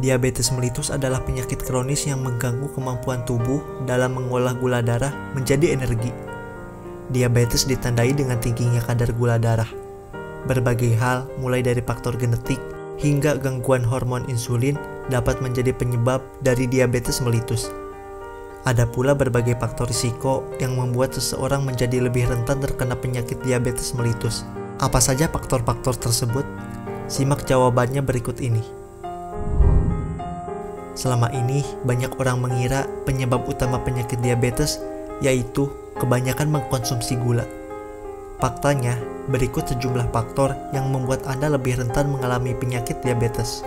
Diabetes melitus adalah penyakit kronis yang mengganggu kemampuan tubuh dalam mengolah gula darah menjadi energi. Diabetes ditandai dengan tingginya kadar gula darah. Berbagai hal, mulai dari faktor genetik hingga gangguan hormon insulin, dapat menjadi penyebab dari diabetes melitus. Ada pula berbagai faktor risiko yang membuat seseorang menjadi lebih rentan terkena penyakit diabetes melitus. Apa saja faktor-faktor tersebut? Simak jawabannya berikut ini. Selama ini, banyak orang mengira penyebab utama penyakit diabetes yaitu kebanyakan mengkonsumsi gula. Faktanya, berikut sejumlah faktor yang membuat Anda lebih rentan mengalami penyakit diabetes.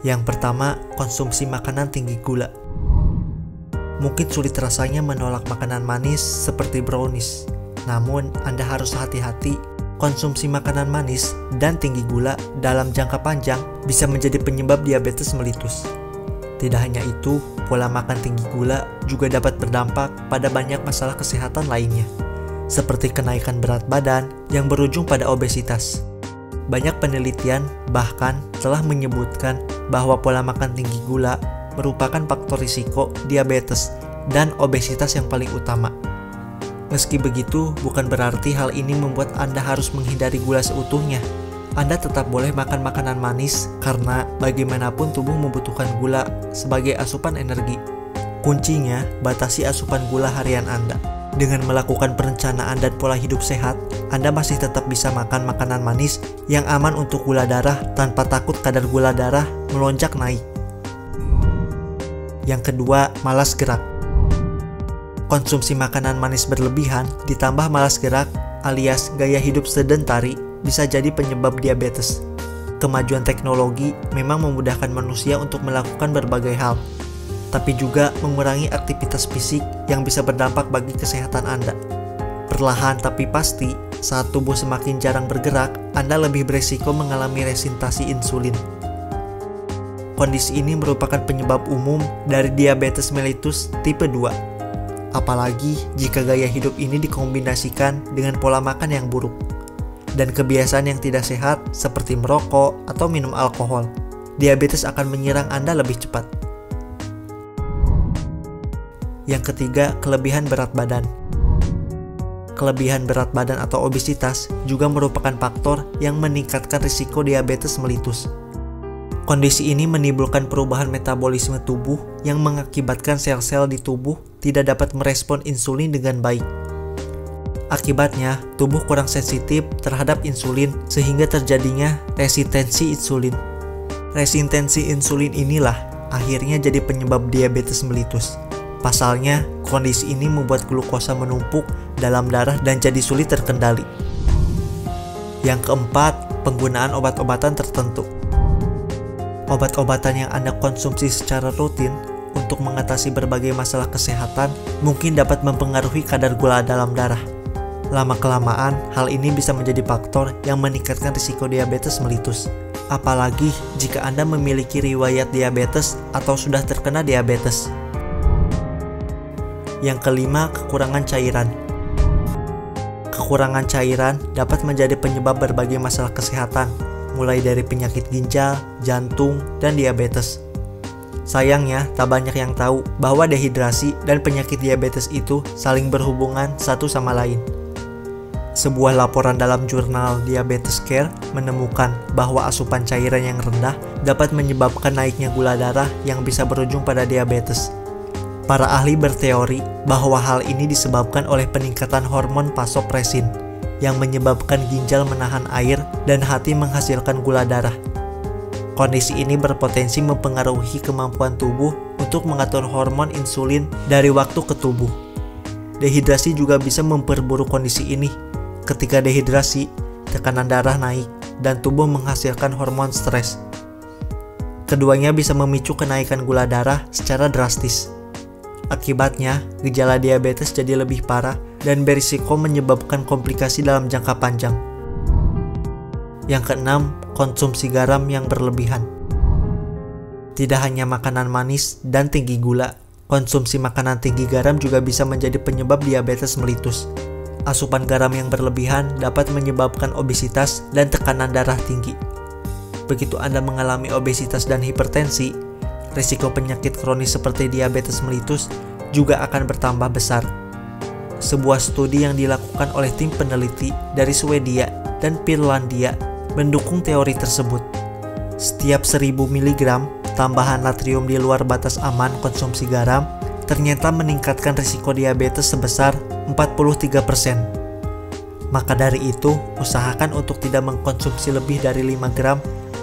Yang pertama, konsumsi makanan tinggi gula. Mungkin sulit rasanya menolak makanan manis seperti brownies. Namun, Anda harus hati-hati. Konsumsi makanan manis dan tinggi gula dalam jangka panjang bisa menjadi penyebab diabetes melitus. Tidak hanya itu, pola makan tinggi gula juga dapat berdampak pada banyak masalah kesehatan lainnya, seperti kenaikan berat badan yang berujung pada obesitas. Banyak penelitian bahkan telah menyebutkan bahwa pola makan tinggi gula merupakan faktor risiko diabetes dan obesitas yang paling utama. Meski begitu, bukan berarti hal ini membuat Anda harus menghindari gula seutuhnya. Anda tetap boleh makan makanan manis karena bagaimanapun tubuh membutuhkan gula sebagai asupan energi. Kuncinya, batasi asupan gula harian Anda. Dengan melakukan perencanaan dan pola hidup sehat, Anda masih tetap bisa makan makanan manis yang aman untuk gula darah tanpa takut kadar gula darah melonjak naik. Yang kedua, malas gerak. Konsumsi makanan manis berlebihan ditambah malas gerak alias gaya hidup sedentari bisa jadi penyebab diabetes. Kemajuan teknologi memang memudahkan manusia untuk melakukan berbagai hal, tapi juga mengurangi aktivitas fisik yang bisa berdampak bagi kesehatan Anda. Perlahan tapi pasti, saat tubuh semakin jarang bergerak, Anda lebih beresiko mengalami resistasi insulin. Kondisi ini merupakan penyebab umum dari diabetes mellitus tipe 2. Apalagi jika gaya hidup ini dikombinasikan dengan pola makan yang buruk dan kebiasaan yang tidak sehat seperti merokok atau minum alkohol. Diabetes akan menyerang Anda lebih cepat. Yang ketiga, kelebihan berat badan. Kelebihan berat badan atau obesitas juga merupakan faktor yang meningkatkan risiko diabetes melitus. Kondisi ini menimbulkan perubahan metabolisme tubuh yang mengakibatkan sel-sel di tubuh tidak dapat merespon insulin dengan baik. Akibatnya, tubuh kurang sensitif terhadap insulin sehingga terjadinya resistensi insulin. Resistensi insulin inilah akhirnya jadi penyebab diabetes melitus. Pasalnya, kondisi ini membuat glukosa menumpuk dalam darah dan jadi sulit terkendali. Yang keempat, penggunaan obat-obatan tertentu. Obat-obatan yang Anda konsumsi secara rutin untuk mengatasi berbagai masalah kesehatan mungkin dapat mempengaruhi kadar gula dalam darah. Lama-kelamaan, hal ini bisa menjadi faktor yang meningkatkan risiko diabetes melitus. Apalagi jika Anda memiliki riwayat diabetes atau sudah terkena diabetes. Yang kelima, kekurangan cairan. Kekurangan cairan dapat menjadi penyebab berbagai masalah kesehatan, mulai dari penyakit ginjal, jantung, dan diabetes. Sayangnya, tak banyak yang tahu bahwa dehidrasi dan penyakit diabetes itu saling berhubungan satu sama lain. Sebuah laporan dalam jurnal Diabetes Care menemukan bahwa asupan cairan yang rendah dapat menyebabkan naiknya gula darah yang bisa berujung pada diabetes. Para ahli berteori bahwa hal ini disebabkan oleh peningkatan hormon vasopresin yang menyebabkan ginjal menahan air dan hati menghasilkan gula darah. Kondisi ini berpotensi mempengaruhi kemampuan tubuh untuk mengatur hormon insulin dari waktu ke tubuh. Dehidrasi juga bisa memperburuk kondisi ini. Ketika dehidrasi, tekanan darah naik dan tubuh menghasilkan hormon stres. Keduanya bisa memicu kenaikan gula darah secara drastis. Akibatnya, gejala diabetes jadi lebih parah dan berisiko menyebabkan komplikasi dalam jangka panjang. Yang keenam, konsumsi garam yang berlebihan. Tidak hanya makanan manis dan tinggi gula, konsumsi makanan tinggi garam juga bisa menjadi penyebab diabetes melitus. Asupan garam yang berlebihan dapat menyebabkan obesitas dan tekanan darah tinggi. Begitu Anda mengalami obesitas dan hipertensi, risiko penyakit kronis seperti diabetes mellitus juga akan bertambah besar. Sebuah studi yang dilakukan oleh tim peneliti dari Swedia dan Finlandia mendukung teori tersebut. Setiap 1000 mg tambahan natrium di luar batas aman konsumsi garam ternyata meningkatkan risiko diabetes sebesar 43%. Maka dari itu, usahakan untuk tidak mengkonsumsi lebih dari 5 gram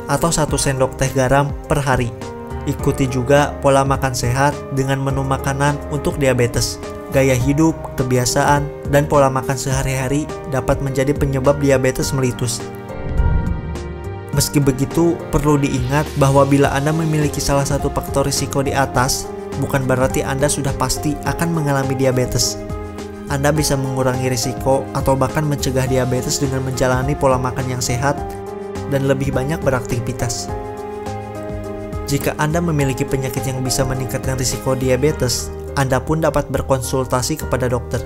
atau 1 sendok teh garam per hari. Ikuti juga pola makan sehat dengan menu makanan untuk diabetes. Gaya hidup, kebiasaan, dan pola makan sehari-hari dapat menjadi penyebab diabetes mellitus. Meski begitu, perlu diingat bahwa bila Anda memiliki salah satu faktor risiko di atas, bukan berarti Anda sudah pasti akan mengalami diabetes. Anda bisa mengurangi risiko atau bahkan mencegah diabetes dengan menjalani pola makan yang sehat dan lebih banyak beraktivitas. Jika Anda memiliki penyakit yang bisa meningkatkan risiko diabetes, Anda pun dapat berkonsultasi kepada dokter.